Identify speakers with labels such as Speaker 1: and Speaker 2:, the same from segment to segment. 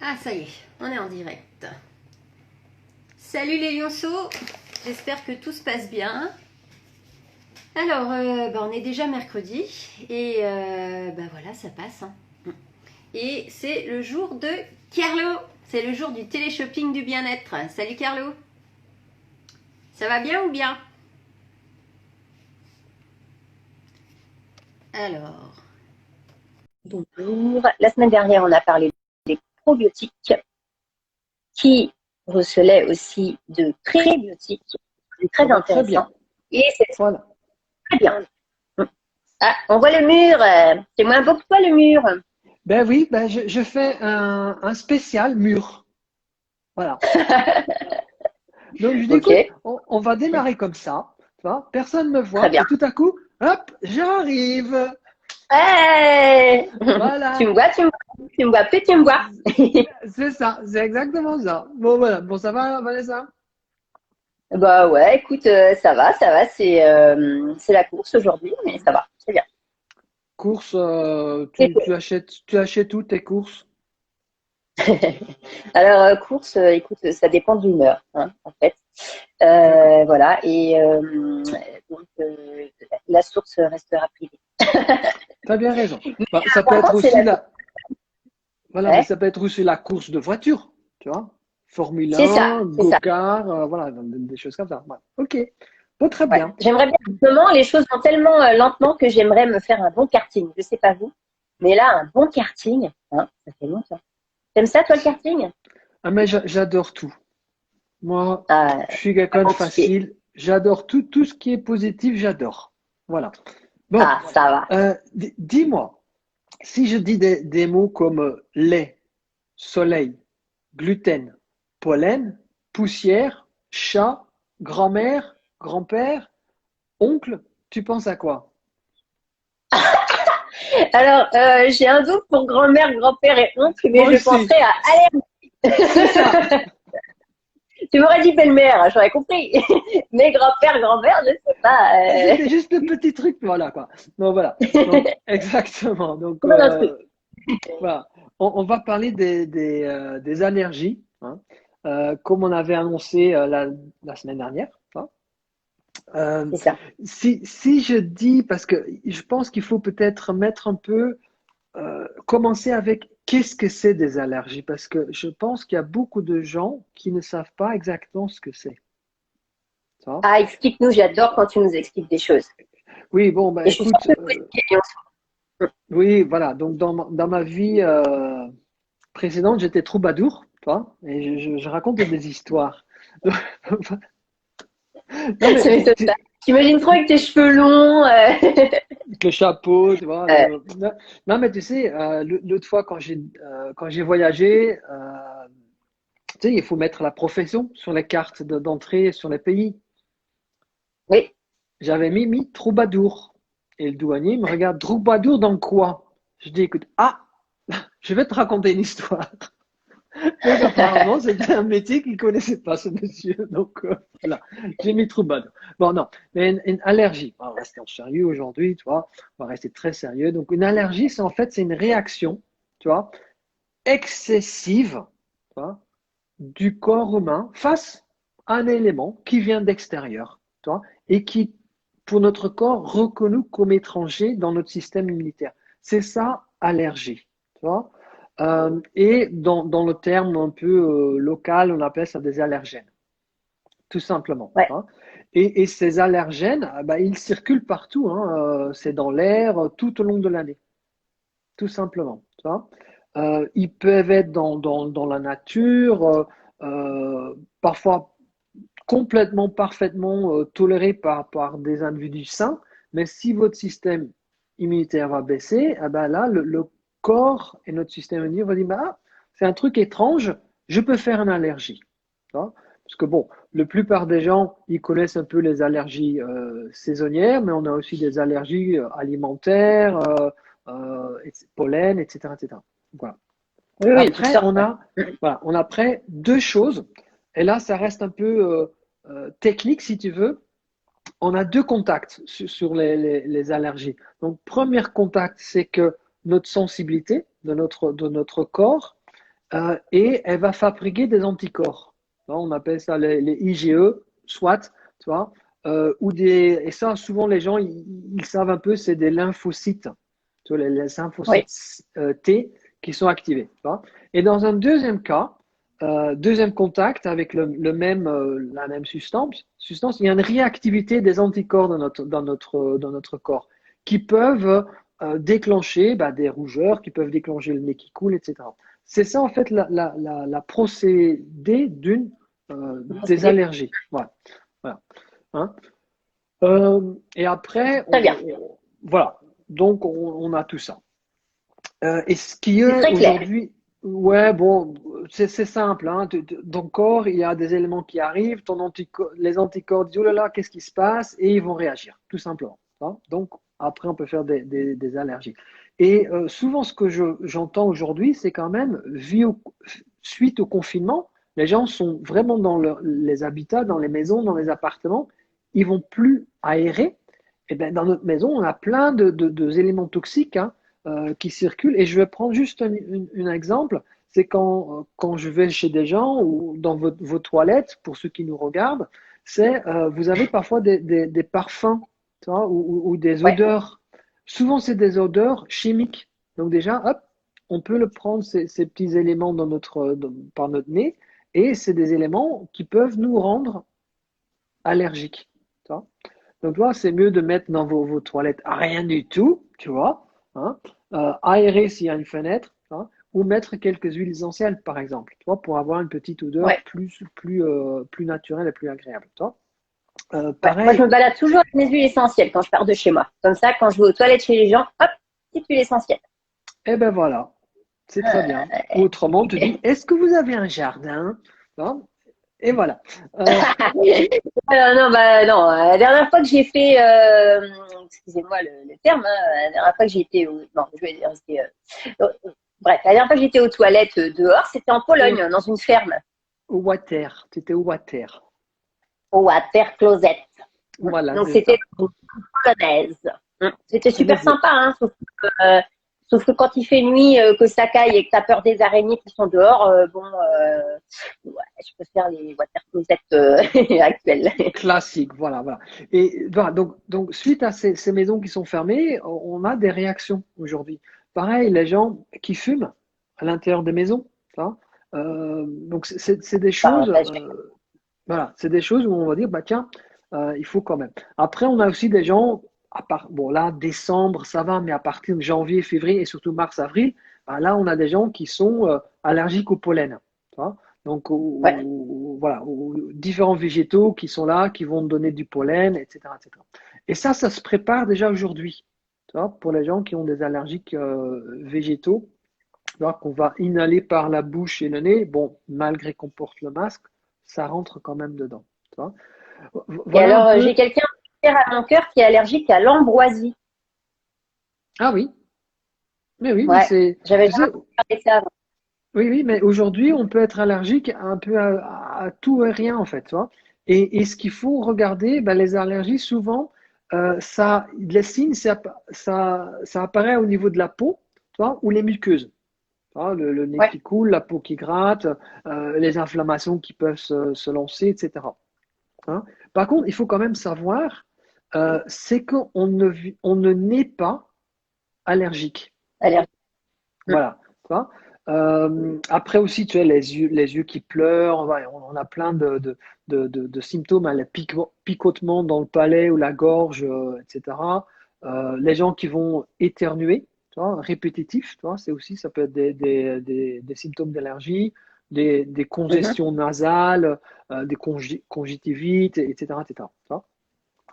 Speaker 1: Ah, ça y est, on est en direct. Salut les lionceaux, j'espère que tout se passe bien. Alors, on est déjà mercredi et voilà, ça passe. Hein. Et c'est le jour de Carlo, c'est le jour du télé-shopping du bien-être. Salut Carlo, ça va bien ou bien? Alors,
Speaker 2: Bonjour. La semaine dernière, on a parlé des probiotiques qui recelaient aussi de prébiotiques. C'est
Speaker 3: Ah
Speaker 2: très
Speaker 3: bah, très bien.
Speaker 2: intéressant. Et c'est
Speaker 3: Voilà.
Speaker 2: très bien. Ah, on voit le mur. C'est moins beau que toi, le mur.
Speaker 3: Ben oui, ben je fais un spécial mur. Voilà. Donc je dis,
Speaker 2: Ok,
Speaker 3: écoute, on va démarrer comme ça. Tu vois, personne ne me
Speaker 2: très
Speaker 3: voit
Speaker 2: bien.
Speaker 3: et tout à coup, hop, j'arrive.
Speaker 2: Hey tu
Speaker 3: Voilà.
Speaker 2: me vois, tu me vois, tu me vois plus, tu me vois.
Speaker 3: C'est ça, c'est exactement ça. Bon voilà, bon ça va Vanessa?
Speaker 2: Bah ouais, écoute, ça va, ça va. C'est la course aujourd'hui, mais ça va, c'est bien.
Speaker 3: Courses,
Speaker 2: Et
Speaker 3: tu achètes où tes courses?
Speaker 2: alors, course, écoute, ça dépend de l'humeur, hein, en fait.
Speaker 3: D'accord.
Speaker 2: Voilà, et donc la source restera privée.
Speaker 3: T'as bien raison. Bah, ça peut
Speaker 2: Par
Speaker 3: être
Speaker 2: contre, c'est
Speaker 3: aussi
Speaker 2: la
Speaker 3: la, voilà, mais
Speaker 2: ouais,
Speaker 3: ça peut être aussi la course de voiture, tu vois. Formule
Speaker 2: c'est ça,
Speaker 3: 1,
Speaker 2: c'est ça.
Speaker 3: go-kart, voilà, des choses comme ça. Voilà. Ok. Bon, très
Speaker 2: Ouais.
Speaker 3: bien.
Speaker 2: J'aimerais bien. En ce moment, les choses vont tellement lentement que j'aimerais me faire un bon karting. Je sais pas vous, mais là, un bon karting, hein, ça fait longtemps. T'aimes ça, toi, le karting?
Speaker 3: Ah, mais j'adore tout. Moi,
Speaker 2: Ah,
Speaker 3: je suis quelqu'un de
Speaker 2: bon kiffé.
Speaker 3: facile. J'adore tout ce qui est positif, j'adore. Voilà. Bon,
Speaker 2: Ah, ça va.
Speaker 3: dis-moi, si je dis des mots comme lait, soleil, gluten, pollen, poussière, chat, grand-mère, grand-père, oncle, tu penses à quoi?
Speaker 2: Alors, j'ai un doute pour grand-mère, grand-père et oncle, mais
Speaker 3: Moi
Speaker 2: je
Speaker 3: aussi,
Speaker 2: penserais à
Speaker 3: c'est ça.
Speaker 2: aller. Tu m'aurais dit belle-mère, j'aurais compris. Mais grand-père, grand-mère, je sais pas.
Speaker 3: C'était juste le petit truc, voilà quoi. Donc voilà. Donc exactement. Donc
Speaker 2: Comment un truc.
Speaker 3: voilà. On va parler des allergies, hein, comme on avait annoncé la semaine dernière. Hein. Euh,
Speaker 2: C'est ça.
Speaker 3: si je dis, parce que je pense qu'il faut peut-être mettre un peu, commencer avec qu'est-ce que c'est des allergies, parce que je pense qu'il y a beaucoup de gens qui ne savent pas exactement ce que c'est. Tu vois.
Speaker 2: Ah, explique-nous, j'adore quand tu nous expliques des choses.
Speaker 3: Oui, bon, ben
Speaker 2: Et je suis sûre
Speaker 3: écoute,
Speaker 2: que vous expliquez bien.
Speaker 3: oui, voilà. Donc dans ma vie précédente, j'étais troubadour, tu vois, et je raconte des histoires. Non mais
Speaker 2: Ça m'étonne pas. T'imagines trop avec tes cheveux longs.
Speaker 3: avec le chapeau, tu vois.
Speaker 2: Euh,
Speaker 3: Non, mais tu sais, l'autre fois quand j'ai voyagé, tu sais, il faut mettre la profession sur les cartes d'entrée sur les pays.
Speaker 2: oui.
Speaker 3: J'avais mis troubadour. Et le douanier me regarde, troubadour dans quoi? Je dis, écoute, je vais te raconter une histoire. Donc apparemment, c'était un métier qu'il connaissait pas, ce monsieur. Donc voilà, j'ai mis troubadour. Bon, non, mais une allergie, on va rester en sérieux aujourd'hui, tu vois, on va rester très sérieux. Donc une allergie, c'est une réaction, tu vois, excessive, tu vois, du corps humain face à un élément qui vient d'extérieur, tu vois, et qui, pour notre corps, reconnu comme étranger dans notre système immunitaire. C'est ça, allergie, tu vois. Et dans le terme un peu local, on appelle ça des allergènes, tout simplement.
Speaker 2: Ouais.
Speaker 3: Hein. Et ces allergènes, ils circulent partout. Hein, c'est dans l'air tout au long de l'année, tout simplement. Tu vois. Ils peuvent être dans la nature, parfois complètement, parfaitement tolérés par des individus sains. Mais si votre système immunitaire va baisser, là, le corps et notre système immunitaire va dire, c'est un truc étrange, je peux faire une allergie. Tu vois. Parce que bon, la plupart des gens, ils connaissent un peu les allergies saisonnières, mais on a aussi des allergies alimentaires, pollen, etc., etc. Voilà.
Speaker 2: Oui, oui, toutes
Speaker 3: Après,
Speaker 2: sortes. Ouais.
Speaker 3: on a après deux choses, et là, ça reste un peu technique si tu veux. On a deux contacts sur les allergies. Donc, premier contact, c'est que notre sensibilité de notre corps et elle va fabriquer des anticorps. On appelle ça les IgE, soit, tu vois, et ça, souvent, les gens, ils savent un peu, c'est des lymphocytes, tu vois, les
Speaker 2: Oui.
Speaker 3: lymphocytes T qui sont activés. Tu vois. Et dans un deuxième cas, deuxième contact avec la même substance, il y a une réactivité des anticorps dans notre corps qui peuvent déclencher des rougeurs, qui peuvent déclencher le nez qui coule, etc. C'est ça, en fait, la procédé des allergies. Voilà. Voilà. Hein. Et après,
Speaker 2: Très bien.
Speaker 3: voilà. Donc, on a tout ça. Et ce qui
Speaker 2: C'est
Speaker 3: est
Speaker 2: très clair.
Speaker 3: aujourd'hui, ouais, bon, c'est simple. Hein. Ton corps, il y a des éléments qui arrivent, les anticorps disent, oh là là, qu'est-ce qui se passe? Et ils vont réagir, tout simplement. Hein. Donc, après, on peut faire des allergies. Et souvent, ce que j'entends aujourd'hui, c'est quand même, suite au confinement, les gens sont vraiment dans les habitats, dans les maisons, dans les appartements, ils vont plus aérer. Et bien, dans notre maison, on a plein d'éléments toxiques, hein, qui circulent. Et je vais prendre juste un exemple. C'est quand je vais chez des gens ou dans vos toilettes, pour ceux qui nous regardent, vous avez parfois des parfums, tu vois, ou des
Speaker 2: Ouais.
Speaker 3: odeurs. Souvent, c'est des odeurs chimiques. Donc déjà, hop, on peut le prendre, ces petits éléments par notre nez, et c'est des éléments qui peuvent nous rendre allergiques. Tu vois. Donc, tu vois, c'est mieux de mettre dans vos toilettes rien du tout, tu vois, hein, aérer s'il y a une fenêtre, hein, ou mettre quelques huiles essentielles, par exemple, tu vois, pour avoir une petite odeur
Speaker 2: Ouais.
Speaker 3: plus naturelle et plus agréable, tu vois.
Speaker 2: Ouais. Moi, je
Speaker 3: Pareil,
Speaker 2: me balade toujours avec mes huiles essentielles quand je pars de chez moi. Comme ça, quand je vais aux toilettes chez les gens, hop, petite huile essentielle.
Speaker 3: eh ben voilà, c'est très bien. Ou autrement, on te dit, est-ce que vous avez un jardin? Non. Et voilà.
Speaker 2: Non, bah non. La dernière fois que j'ai fait, excusez-moi le terme, hein, la dernière fois que j'ai été, non, je vais dire, bref, la dernière fois que j'étais aux toilettes dehors, c'était en
Speaker 3: Au,
Speaker 2: Pologne, dans une ferme,
Speaker 3: au water, tu étais au water.
Speaker 2: au water closet.
Speaker 3: Voilà,
Speaker 2: Donc
Speaker 3: c'est
Speaker 2: c'était
Speaker 3: ça.
Speaker 2: une polonaise. C'était
Speaker 3: Eh ben,
Speaker 2: super sympa, hein, sauf que quand il fait nuit, que ça caille et que tu as peur des araignées qui sont dehors, ouais, je préfère les water closets actuels.
Speaker 3: classique, voilà, voilà. Et voilà, donc suite à ces maisons qui sont fermées, on a des réactions aujourd'hui. Pareil, les gens qui fument à l'intérieur des maisons, ça. Donc c'est des choses, voilà, c'est des choses où on va dire, bah tiens, il faut quand même. Après, on a aussi des gens, bon là, décembre, ça va, mais à partir de janvier, février et surtout mars, avril, bah, là, on a des gens qui sont allergiques au pollen. Tu vois. Donc,
Speaker 2: Ouais,
Speaker 3: voilà, aux différents végétaux qui sont là, qui vont donner du pollen, etc., etc. Et ça se prépare déjà aujourd'hui. Tu vois, pour les gens qui ont des allergiques végétaux, tu vois, qu'on va inhaler par la bouche et le nez, bon, malgré qu'on porte le masque, ça rentre quand même dedans. Tu vois.
Speaker 2: et
Speaker 3: Voilà un
Speaker 2: alors, j'ai
Speaker 3: peu.
Speaker 2: quelqu'un cher à mon cœur qui est allergique à l'ambroisie.
Speaker 3: Ah oui, mais oui, mais
Speaker 2: Ouais,
Speaker 3: c'est,
Speaker 2: j'avais
Speaker 3: tu sais,
Speaker 2: jamais parlé de ça avant.
Speaker 3: oui, oui, mais aujourd'hui, on peut être allergique un peu à tout et rien, en fait, tu vois. Et ce qu'il faut regarder, ben, les allergies, souvent, les signes, ça apparaît au niveau de la peau, tu vois, ou les muqueuses. Tu vois, le nez
Speaker 2: Ouais,
Speaker 3: qui coule, la peau qui gratte, les inflammations qui peuvent se lancer, etc. Hein. Par contre, il faut quand même savoir, c'est on ne naît pas allergique.
Speaker 2: allergique.
Speaker 3: Voilà. Tu vois. Après aussi, tu as les yeux qui pleurent. Ouais, on a plein de symptômes, hein, les picotements dans le palais ou la gorge, etc. Les gens qui vont éternuer, tu vois, répétitif, tu vois, ça peut être des symptômes d'allergie, des
Speaker 2: Mhm.
Speaker 3: congestions nasales, des conjectivites, etc., etc. Tu vois.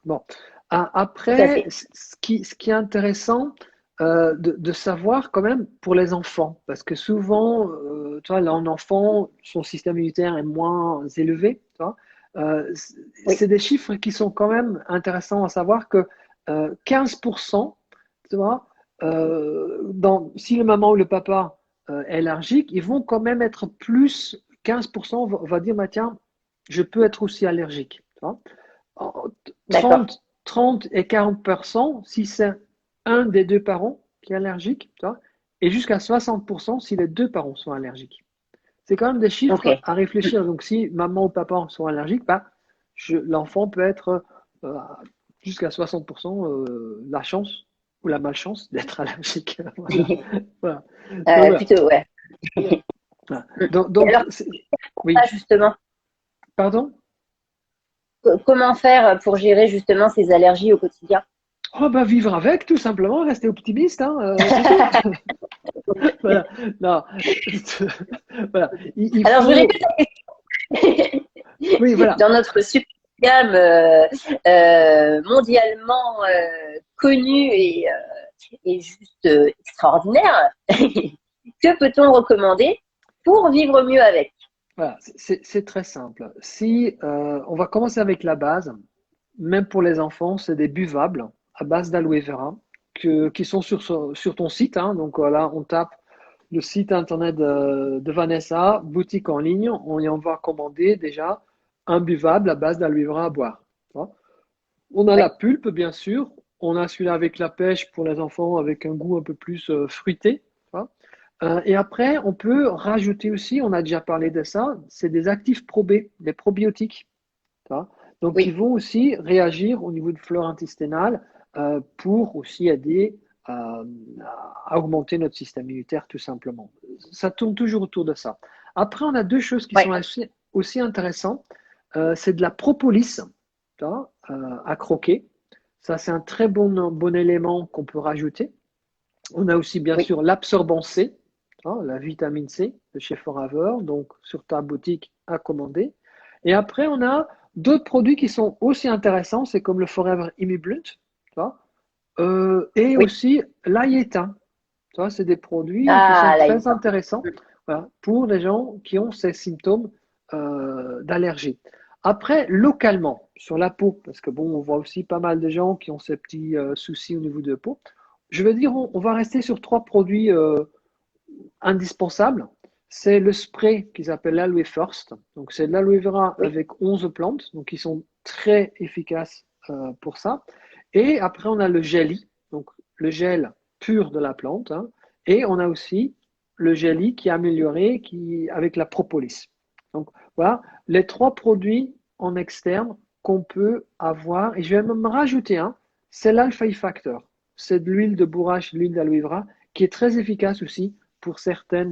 Speaker 3: Bon.
Speaker 2: Tout à
Speaker 3: Après,
Speaker 2: fait.
Speaker 3: ce qui est intéressant de savoir quand même pour les enfants, parce que souvent, tu vois, là, un enfant, son système immunitaire est moins élevé, tu vois.
Speaker 2: Oui,
Speaker 3: C'est des chiffres qui sont quand même intéressants à savoir que 15%, tu vois, si le maman ou le papa est allergique, ils vont quand même être plus, 15% va dire, bah, tiens, je peux être aussi allergique. Tu vois. En
Speaker 2: d'accord.
Speaker 3: 30 et 40% si c'est un des deux parents qui est allergique, tu vois, et jusqu'à 60% si les deux parents sont allergiques. c'est quand même des chiffres
Speaker 2: Ok.
Speaker 3: à réfléchir. Donc, si maman ou papa sont allergiques, bah, l'enfant peut être jusqu'à 60% la chance ou la malchance d'être allergique. Voilà. Voilà. Donc, voilà.
Speaker 2: Plutôt, ouais.
Speaker 3: Voilà.
Speaker 2: Mm.
Speaker 3: Donc,
Speaker 2: Et alors,
Speaker 3: oui,
Speaker 2: ça, justement,
Speaker 3: pardon?
Speaker 2: comment faire pour gérer justement ces allergies au quotidien?
Speaker 3: Oh, bah, vivre avec, tout simplement, rester optimiste, hein, c'est tout. Voilà. Non. Voilà. Il
Speaker 2: Alors, je
Speaker 3: faut.
Speaker 2: répète la question.
Speaker 3: Oui, voilà.
Speaker 2: Dans notre super gamme mondialement connue et juste extraordinaire, que peut-on recommander pour vivre mieux avec?
Speaker 3: Voilà. C'est très simple. Si on va commencer avec la base, même pour les enfants, c'est des buvables à base d'aloe vera qui sont sur ton site, hein. Donc là, on tape le site internet de Vanessa, boutique en ligne, on va commander déjà un buvable à base d'aloe vera à boire. Tu vois. On a
Speaker 2: Oui,
Speaker 3: la pulpe, bien sûr. On a celui-là avec la pêche pour les enfants avec un goût un peu plus fruité. Tu vois. Et après, on peut rajouter aussi, on a déjà parlé de ça, c'est des actifs probés, des probiotiques. Tu vois. Donc, ils
Speaker 2: oui,
Speaker 3: vont aussi réagir au niveau de flore intestinale pour aussi aider à augmenter notre système immunitaire, tout simplement. Ça tourne toujours autour de ça. Après, on a deux choses qui
Speaker 2: oui.
Speaker 3: sont aussi intéressantes. C'est de la propolis, tu vois, à croquer. Ça, c'est un très bon élément qu'on peut rajouter. On a aussi, bien
Speaker 2: Oui.
Speaker 3: sûr, l'absorbant C, hein, la vitamine C de chez Forever, donc sur ta boutique à commander. Et après, on a d'autres produits qui sont aussi intéressants, c'est comme le Forever Immublunt, tu vois, et
Speaker 2: Oui.
Speaker 3: aussi l'Ayeta. Tu vois, c'est des produits qui sont
Speaker 2: Ah, là, il
Speaker 3: très intéressants, voilà, pour les gens qui ont ces symptômes d'allergie. Après, localement, sur la peau, parce que bon, on voit aussi pas mal de gens qui ont ces petits soucis au niveau de la peau. Je veux dire, on va rester sur trois produits indispensables. C'est le spray qu'ils appellent l'Aloe First. Donc, c'est de l'aloe vera
Speaker 2: oui.
Speaker 3: avec 11 plantes, donc qui sont très efficaces pour ça. Et après, on a le jelly, donc le gel pur de la plante. Hein. Et on a aussi le jelly qui est amélioré avec la propolis. Donc, voilà, les trois produits en externe qu'on peut avoir. Et je vais même rajouter un, c'est l'Alpha Factor. C'est de l'huile de bourrache, de l'huile d'aloe vera, qui est très efficace aussi pour certains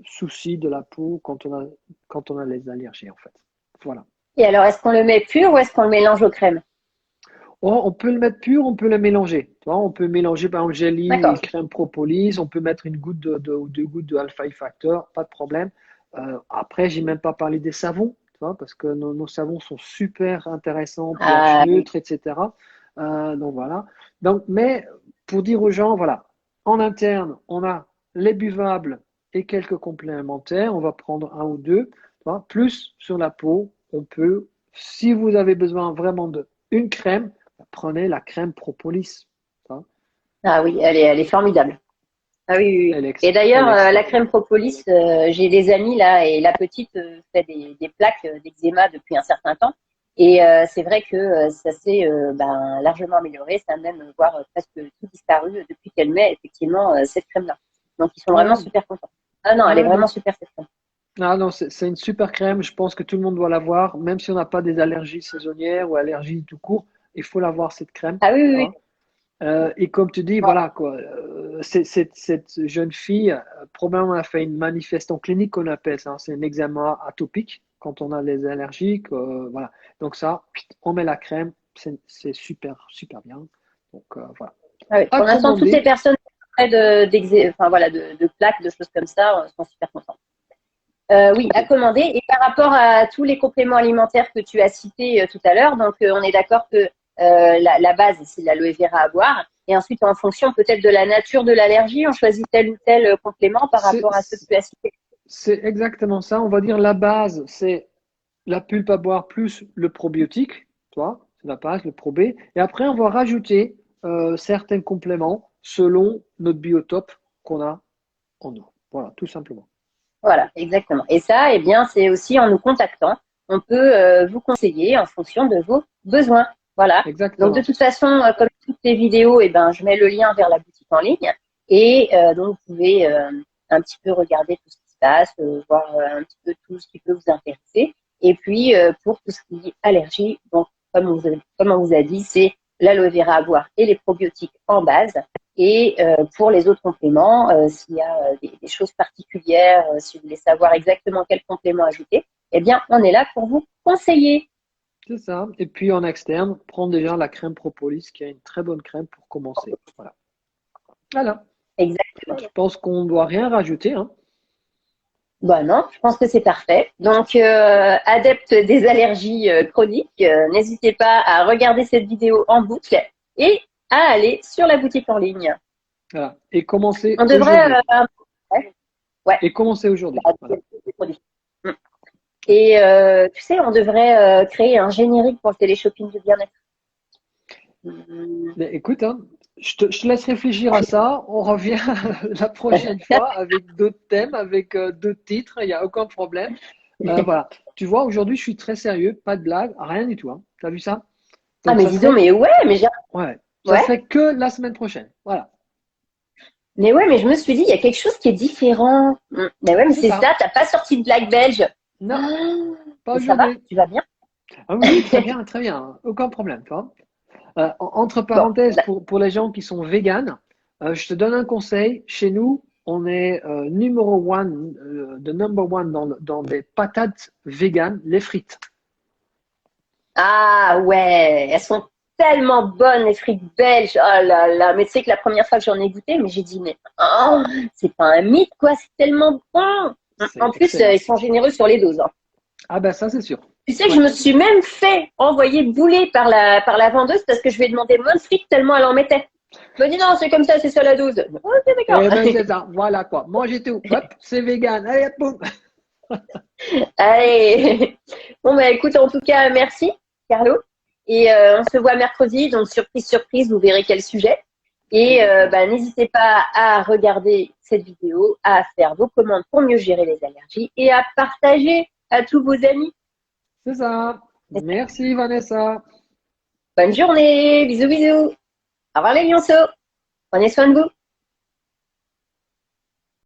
Speaker 3: soucis de la peau quand on a les allergies, en fait. Voilà.
Speaker 2: Et alors, est-ce qu'on le met pur ou est-ce qu'on le mélange aux crèmes?
Speaker 3: Oh, on peut le mettre pur, on peut le mélanger. Tu vois, on peut mélanger par exemple jelly et
Speaker 2: D'accord.
Speaker 3: crème propolis, on peut mettre une goutte ou deux gouttes de Alpha Factor, pas de problème. Après, j'ai même pas parlé des savons, tu vois, parce que nos savons sont super intéressants, pH
Speaker 2: Ah, oui.
Speaker 3: neutre, etc. Donc voilà. Donc, mais pour dire aux gens, voilà, en interne, on a les buvables et quelques complémentaires. On va prendre un ou deux. Tu vois. Plus sur la peau, on peut, si vous avez besoin vraiment de une crème, prenez la crème propolis. Hein.
Speaker 2: Ah oui, elle est formidable. Ah oui, oui, oui.
Speaker 3: Elle
Speaker 2: Et
Speaker 3: est,
Speaker 2: d'ailleurs,
Speaker 3: elle est
Speaker 2: la
Speaker 3: extra.
Speaker 2: crème propolis, j'ai des amis là, et la petite fait des plaques d'eczéma depuis un certain temps. Et c'est vrai que ça s'est largement amélioré. Ça a même voire presque tout disparu depuis qu'elle met effectivement cette crème-là. Donc ils sont vraiment
Speaker 3: Ouais,
Speaker 2: super contents. Ah non, elle est
Speaker 3: ouais,
Speaker 2: vraiment
Speaker 3: donc,
Speaker 2: super cette crème.
Speaker 3: non, c'est une super crème. Je pense que tout le monde doit l'avoir, même si on n'a pas des allergies saisonnières ou allergies tout court, il faut l'avoir cette crème.
Speaker 2: Ah oui, oui, oui.
Speaker 3: Hein. Et comme tu dis,
Speaker 2: Bon.
Speaker 3: voilà quoi, cette jeune fille probablement a fait une manifestation clinique qu'on appelle ça, hein. C'est un eczéma atopique quand on a les allergiques, voilà. Donc ça, on met la crème, c'est super super bien. Donc voilà.
Speaker 2: Ah oui.
Speaker 3: À
Speaker 2: Pour l'instant, toutes les
Speaker 3: commander.
Speaker 2: personnes enfin, voilà, de plaques, de choses comme ça, sont super contentes. Oui,
Speaker 3: Ok.
Speaker 2: à commander. Et par rapport à tous les compléments alimentaires que tu as cités tout à l'heure, donc on est d'accord que la base, c'est l'aloe vera à boire. Et ensuite, en fonction peut-être de la nature de l'allergie, on choisit tel ou tel complément par
Speaker 3: C'est
Speaker 2: rapport à ceux que tu as cités.
Speaker 3: c'est exactement ça. On va dire la base, c'est la pulpe à boire plus le probiotique, toi, c'est la base, le probé. Et après, on va rajouter certains compléments selon notre biotope qu'on a en nous. Voilà, tout simplement.
Speaker 2: Voilà, exactement. Et ça, eh bien, c'est aussi en nous contactant. On peut vous conseiller en fonction de vos besoins. Voilà. Donc, de
Speaker 3: Exactement.
Speaker 2: toute façon, comme toutes les vidéos, eh ben, je mets le lien vers la boutique en ligne. Et donc, vous pouvez un petit peu regarder tout ce qui se passe, voir un petit peu tout ce qui peut vous intéresser. Et puis, pour tout ce qui est allergie, donc, comme on vous a dit, c'est l'aloe vera à boire et les probiotiques en base. Et pour les autres compléments, s'il y a des choses particulières, si vous voulez savoir exactement quel complément ajouter, eh bien, on est là pour vous conseiller.
Speaker 3: C'est ça. Et puis en externe, prends déjà la crème Propolis, qui est une très bonne crème pour commencer. Voilà. Voilà.
Speaker 2: Exactement.
Speaker 3: Je pense qu'on ne doit rien rajouter, hein.
Speaker 2: Bah non, je pense que c'est parfait. Donc, adeptes des allergies chroniques, n'hésitez pas à regarder cette vidéo en boucle et à aller sur la boutique en ligne.
Speaker 3: Voilà. Et commencer
Speaker 2: On devrait...
Speaker 3: aujourd'hui.
Speaker 2: ouais.
Speaker 3: Et commencer aujourd'hui. Voilà.
Speaker 2: Et tu sais, on devrait créer un générique pour le téléshopping du bien-être.
Speaker 3: Mais écoute, hein, je te laisse réfléchir à ça. On revient la prochaine fois avec d'autres thèmes, avec d'autres titres. Il n'y a aucun problème. Voilà. Tu vois, aujourd'hui, je suis très sérieux. Pas de blague, rien du tout. Hein. Tu as vu ça?
Speaker 2: Donc, mais dis donc, mais ouais, mais j'ai...
Speaker 3: Ouais. Ça serait que la semaine prochaine. Voilà.
Speaker 2: Mais ouais, mais je me suis dit, il y a quelque chose qui est différent. Mais ouais, mais c'est ça. T'as pas sorti de blague belge?
Speaker 3: Non, pas
Speaker 2: aujourd'hui. Ça va? Tu vas bien?
Speaker 3: Ah oui, très bien, très bien. Aucun problème, tu vois. Entre parenthèses, pour les gens qui sont véganes, je te donne un conseil. Chez nous, on est number one dans des patates véganes, les frites.
Speaker 2: Ah ouais, elles sont tellement bonnes, les frites belges. Oh là là, mais tu sais que la première fois que j'en ai goûté, mais j'ai dit, mais oh, c'est pas un mythe, quoi, c'est tellement bon. En plus, ils sont généreux sur les doses. Hein.
Speaker 3: Ah ben ça, c'est sûr.
Speaker 2: Tu sais que je me suis même fait envoyer bouler par la vendeuse parce que je lui ai demandé moins de frites tellement elle en mettait. Je me dis non, c'est comme ça, c'est ça la dose. Ok, d'accord.
Speaker 3: Eh ben, c'est ça, voilà quoi. Mangez tout. Hop, c'est vegan. Allez, hop, boum.
Speaker 2: Allez. Bon, bah écoute, en tout cas, merci, Carlo. Et on se voit mercredi, donc surprise, surprise, vous verrez quel sujet. Et n'hésitez pas à regarder cette vidéo, à faire vos commandes pour mieux gérer les allergies et à partager à tous vos amis.
Speaker 3: C'est ça. Merci Vanessa.
Speaker 2: Bonne journée, bisous bisous. Au revoir les lionceaux. Prenez soin de vous.